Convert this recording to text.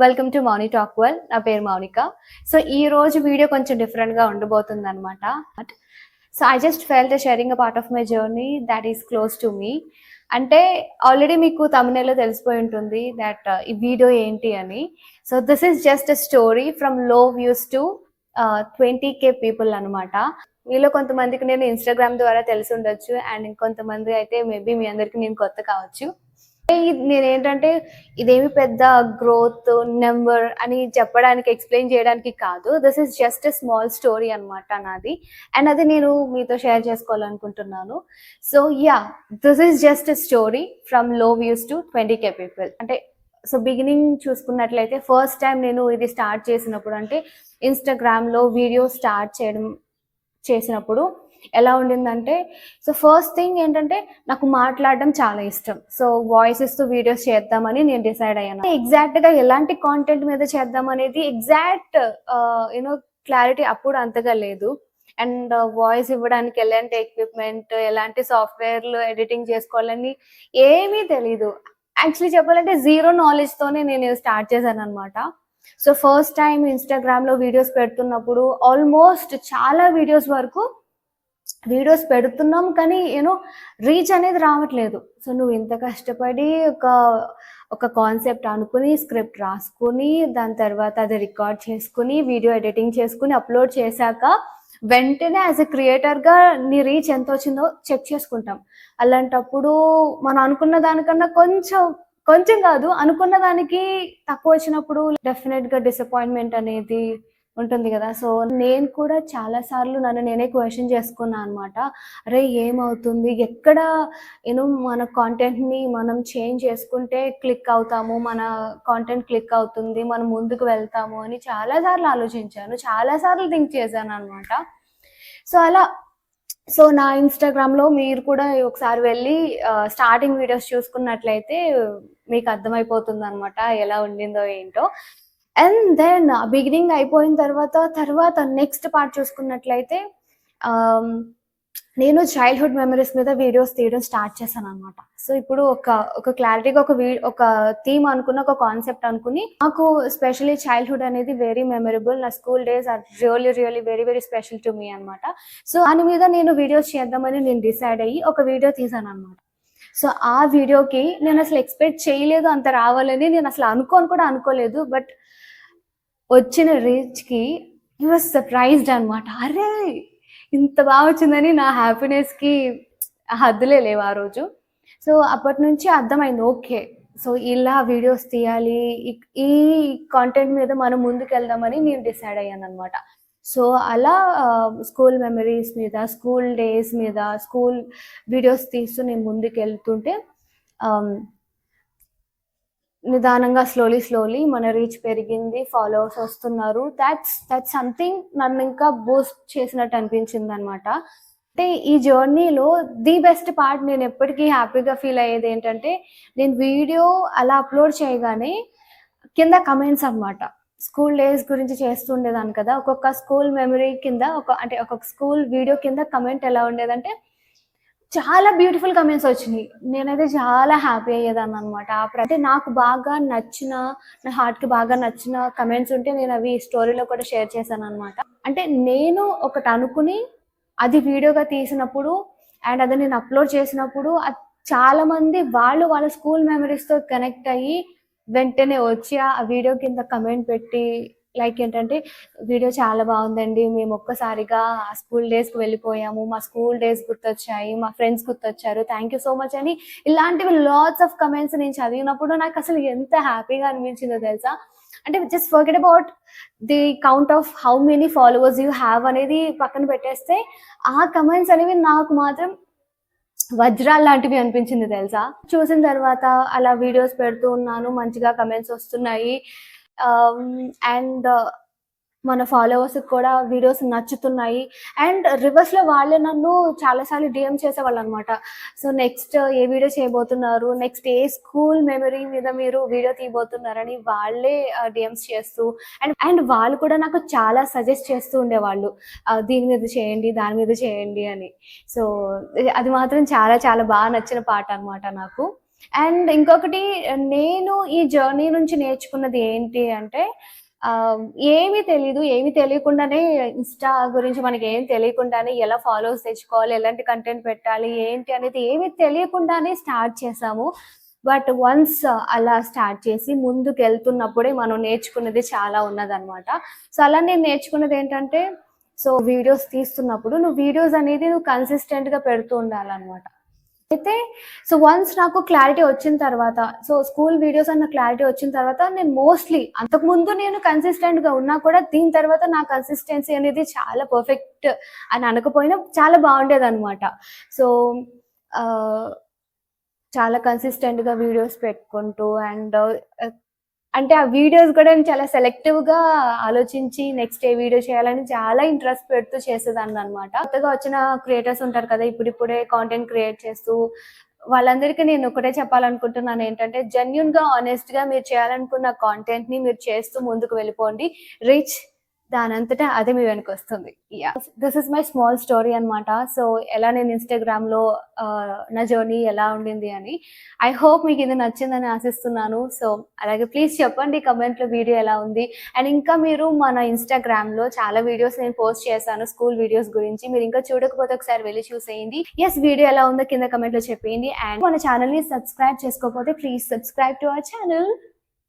Welcome to Mouni talk well. నా పేరు Mounika. So ఈ రోజు వీడియో కొంచెం డిఫరెంట్గా ఉండబోతుంది అనమాట. So I just felt sharing a part of my journey that is close to me. అంటే ఆల్రెడీ మీకు తమిళలో తెలిసిపోయి ఉంటుంది దట్ ఈ వీడియో ఏంటి అని. So this is just a story from లో వ్యూస్ టు 20K పీపుల్ అనమాట. మీలో కొంతమందికి నేను ఇన్స్టాగ్రామ్ ద్వారా తెలిసి ఉండొచ్చు, అండ్ ఇంకొంతమంది అయితే మేబీ మీ అందరికి నేను కొత్త కావచ్చు. నేనేంటంటే ఇదేమి పెద్ద గ్రోత్ నెంబర్ అని చెప్పడానికి, ఎక్స్ప్లెయిన్ చేయడానికి కాదు. This is just a small story అనమాట నాది, అండ్ అది నేను మీతో షేర్ చేసుకోవాలనుకుంటున్నాను. So yeah, this is just a story from లో వ్యూస్ టు 20K పీపుల్. అంటే సో బిగినింగ్ చూసుకున్నట్లయితే ఫస్ట్ టైం నేను ఇది స్టార్ట్ చేసినప్పుడు, అంటే ఇన్స్టాగ్రామ్లో వీడియో స్టార్ట్ చేసినప్పుడు ఎలా ఉండిందంటే, సో ఫస్ట్ థింగ్ ఏంటంటే నాకు మాట్లాడడం చాలా ఇష్టం. సో వాయిస్ ఇస్తూ వీడియోస్ చేద్దామని నేను డిసైడ్ అయ్యాను. ఎగ్జాక్ట్గా ఎలాంటి కాంటెంట్ మీద చేద్దాం అనేది ఎగ్జాక్ట్ క్లారిటీ అప్పుడు అంతగా లేదు. అండ్ వాయిస్ ఇవ్వడానికి ఎలాంటి ఎక్విప్మెంట్, ఎలాంటి సాఫ్ట్వేర్లు ఎడిటింగ్ చేసుకోవాలని ఏమీ తెలీదు. యాక్చువల్లీ చెప్పాలంటే జీరో నాలెడ్జ్తోనే నేను స్టార్ట్ చేశాను అనమాట. సో ఫస్ట్ టైం ఇన్స్టాగ్రామ్లో వీడియోస్ పెడుతున్నప్పుడు ఆల్మోస్ట్ చాలా వీడియోస్ వరకు వీడియోస్ పెడుతున్నాం, కానీ రీచ్ అనేది రావట్లేదు. సో నువ్వు ఇంత కష్టపడి ఒక కాన్సెప్ట్ అనుకుని, స్క్రిప్ట్ రాసుకుని, దాని తర్వాత అది రికార్డ్ చేసుకుని, వీడియో ఎడిటింగ్ చేసుకుని అప్లోడ్ చేశాక వెంటనే యాజ్ ఎ క్రియేటర్గా నీ రీచ్ ఎంత వచ్చిందో చెక్ చేసుకుంటాం. అలాంటప్పుడు మనం అనుకున్న దానికన్నా కొంచెం కాదు, అనుకున్న దానికి తక్కువ వచ్చినప్పుడు డెఫినెట్గా డిసప్పాయింట్మెంట్ అనేది ఉంటుంది కదా. సో నేను కూడా చాలాసార్లు నన్ను నేనే క్వశ్చన్ చేసుకున్నాను అనమాట. అరే ఏమవుతుంది, ఎక్కడ మన కాంటెంట్ని మనం చేంజ్ చేసుకుంటే క్లిక్ అవుతాము, మన కాంటెంట్ క్లిక్ అవుతుంది, మనం ముందుకు వెళ్తాము అని చాలాసార్లు ఆలోచించాను, చాలాసార్లు థింక్ చేశాను అనమాట. సో నా ఇన్స్టాగ్రామ్లో మీరు కూడా ఒకసారి వెళ్ళి స్టార్టింగ్ వీడియోస్ చూసుకున్నట్లయితే మీకు అర్థమైపోతుంది అనమాట ఎలా ఉండిందో ఏంటో. అండ్ దెన్ బిగినింగ్ అయిపోయిన తర్వాత నెక్స్ట్ పార్ట్ చూసుకున్నట్లయితే నేను చైల్డ్హుడ్ మెమరీస్ మీద వీడియోస్ తీయడం స్టార్ట్ చేశాను అనమాట. సో ఇప్పుడు ఒక క్లారిటీగా ఒక థీమ్ అనుకున్న, ఒక కాన్సెప్ట్ అనుకుని, నాకు స్పెషలీ చైల్డ్హుడ్ అనేది వెరీ మెమరబుల్. నా school days are really very very special to me అనమాట. సో దాని మీద నేను వీడియోస్ చేద్దామని నేను డిసైడ్ అయ్యి ఒక వీడియో తీసాను అనమాట. సో ఆ వీడియోకి నేను అసలు ఎక్స్పెక్ట్ చేయలేదు అంత రావాలని, నేను అసలు అనుకోలేదు. బట్ వచ్చిన రీచ్కి ఐ వాజ్ సర్ప్రైజ్డ్ అనమాట. అరే ఇంత బాగా వచ్చిందని నా హ్యాపీనెస్కి హద్దులే లేవు ఆ రోజు. సో అప్పటి నుంచి అర్థమైంది, ఓకే సో ఇలా వీడియోస్ తీయాలి, ఈ కాంటెంట్ మీద మనం ముందుకు వెళ్దామని నేను డిసైడ్ అయ్యాను అనమాట. సో అలా స్కూల్ మెమరీస్ మీద, స్కూల్ డేస్ మీద, స్కూల్ వీడియోస్ తీస్తూ నేను ముందుకు వెళ్తుంటే నిదానంగా స్లోలీ మన రీచ్ పెరిగింది, ఫాలోవర్స్ వస్తున్నారు. దాట్స్ సంథింగ్ నన్ను ఇంకా బూస్ట్ చేసినట్టు అనిపించింది అనమాట. అంటే ఈ జర్నీలో ది బెస్ట్ పార్ట్, నేను ఎప్పటికీ హ్యాపీగా ఫీల్ అయ్యేది ఏంటంటే, నేను వీడియో అలా అప్లోడ్ చేయగానే కింద కమెంట్స్ అనమాట. స్కూల్ డేస్ గురించి చేస్తుండేదాన్ని కదా, ఒక్కొక్క స్కూల్ మెమరీ కింద ఒక్కొక్క స్కూల్ వీడియో కింద కమెంట్ ఎలా ఉండేదంటే చాలా బ్యూటిఫుల్ కమెంట్స్ వచ్చినాయి. నేనైతే చాలా హ్యాపీ అయ్యేదాన్ని అనమాట. అంటే నాకు బాగా నచ్చిన, నా హార్ట్కి బాగా నచ్చిన కమెంట్స్ ఉంటే నేను అవి స్టోరీలో కూడా షేర్ చేశాను అనమాట. అంటే నేను ఒకటి అనుకుని అది వీడియోగా తీసినప్పుడు అండ్ అది నేను అప్లోడ్ చేసినప్పుడు చాలా మంది వాళ్ళ స్కూల్ మెమరీస్తో కనెక్ట్ అయ్యి వెంటనే వచ్చి ఆ వీడియో కింద కమెంట్ పెట్టి, లైక్ ఏంటంటే, వీడియో చాలా బాగుందండి, మేము ఒక్కసారిగా ఆ స్కూల్ డేస్కి వెళ్ళిపోయాము, మా స్కూల్ డేస్ గుర్తొచ్చాయి, మా ఫ్రెండ్స్ గుర్తొచ్చారు, థ్యాంక్ యూ సో మచ్ అని ఇలాంటివి లాట్స్ ఆఫ్ కమెంట్స్ నేను చదివినప్పుడు నాకు అసలు ఎంత హ్యాపీగా అనిపించిందో తెలుసా. అంటే just forget about the count of how many followers you have అనేది పక్కన పెట్టేస్తే, ఆ కమెంట్స్ అనేవి నాకు మాత్రం వజ్రాలు లాంటివి అనిపించింది తెలుసా. చూసిన తర్వాత అలా వీడియోస్ పెడుతూ ఉన్నాను, మంచిగా కమెంట్స్ వస్తున్నాయి, అండ్ మన ఫాలోవర్స్ కూడా వీడియోస్ నచ్చుతున్నాయి. అండ్ రివర్స్లో వాళ్ళే నన్ను చాలాసార్లు డిఎం చేసేవాళ్ళు అనమాట. సో నెక్స్ట్ ఏ వీడియో చేయబోతున్నారు, నెక్స్ట్ ఏ స్కూల్ మెమరీ మీద మీరు వీడియో తీయబోతున్నారని వాళ్ళే డిఎమ్స్ చేస్తూ, అండ్ వాళ్ళు కూడా నాకు చాలా సజెస్ట్ చేస్తూ ఉండేవాళ్ళు, దీని మీద చేయండి, దాని మీద చేయండి అని. సో అది మాత్రం చాలా చాలా బాగా నచ్చిన పాట అనమాట నాకు. అండ్ ఇంకొకటి నేను ఈ జర్నీ నుంచి నేర్చుకున్నది ఏంటి అంటే ఏమీ తెలీదు. ఏమీ తెలియకుండానే ఇన్‌స్టా గురించి మనకేం తెలియకుండానే ఎలా ఫాలోవర్స్ తెచ్చుకోవాలి, ఎలాంటి కంటెంట్ పెట్టాలి, ఏంటి అనేది ఏమీ తెలియకుండానే స్టార్ట్ చేశాము. బట్ వన్స్ అలా స్టార్ట్ చేసి ముందుకెళ్తున్నప్పుడే మనం నేర్చుకున్నది చాలా ఉన్నదనమాట. సో, అలా నేను నేర్చుకున్నదేంటంటే, సో వీడియోస్ తీస్తున్నప్పుడు వీడియోస్ అనేది కన్సిస్టెంట్‌గా పెడుతూ ఉండాలనమాట. అయితే సో వన్స్ నాకు క్లారిటీ వచ్చిన తర్వాత, సో స్కూల్ వీడియోస్ అన్న క్లారిటీ వచ్చిన తర్వాత నేను మోస్ట్‌లీ అంతకుముందు నేను కన్సిస్టెంట్‌గా ఉన్నా కూడా దీని తర్వాత నా కన్సిస్టెన్సీ అనేది చాలా పర్ఫెక్ట్ అని అనకపోయినా చాలా బాగుండేదనమాట. సో ఆహ్, చాలా కన్సిస్టెంట్‌గా వీడియోస్ పెట్టుకుంటూ అండ్ అంటే ఆ వీడియోస్ కూడా నేను చాలా సెలెక్టివ్‌గా ఆలోచించి నెక్స్ట్ ఏ వీడియో చేయాలని చాలా ఇంట్రెస్ట్ పెడుతూ చేసేదాన్ననమాట. కొత్తగా వచ్చిన క్రియేటర్స్ ఉంటారు కదా! ఇప్పుడిప్పుడే కాంటెంట్ క్రియేట్ చేస్తూ వాళ్ళందరికీ నేను ఒకటే చెప్పాలనుకుంటున్నాను ఏంటంటే జెన్యూన్‌గా, హానెస్ట్‌గా మీరు చేయాలనుకున్న కాంటెంట్‌ని మీరు చేస్తూ ముందుకు వెళ్ళిపోండి. రీచ్ దానంతటా అదే మీ వెనకొస్తుంది. Yeah! This is my small story అనమాట. సో, ఎలా నేను ఇన్‌స్టాగ్రామ్‌లో నా జర్నీ ఎలా ఉండింది అని. ఐ హోప్ మీకిది నచ్చిందని ఆశిస్తున్నాను. సో, అలాగే ప్లీజ్ చెప్పండి కామెంట్‌లో వీడియో ఎలా ఉంది? అండ్ ఇంకా మీరు మన ఇన్‌స్టాగ్రామ్‌లో చాలా వీడియోస్ నేను పోస్ట్ చేశాను స్కూల్ వీడియోస్ గురించి. మీరింకా చూడకపోతే ఒకసారి వెళ్లి చూసేయండి. యెస్, వీడియో ఎలా ఉందో కింద కామెంట్‌లో చెప్పేయండి. అండ్ మన ఛానెల్‌ని సబ్స్క్రైబ్ చేసుకోకపోతే please subscribe to our channel.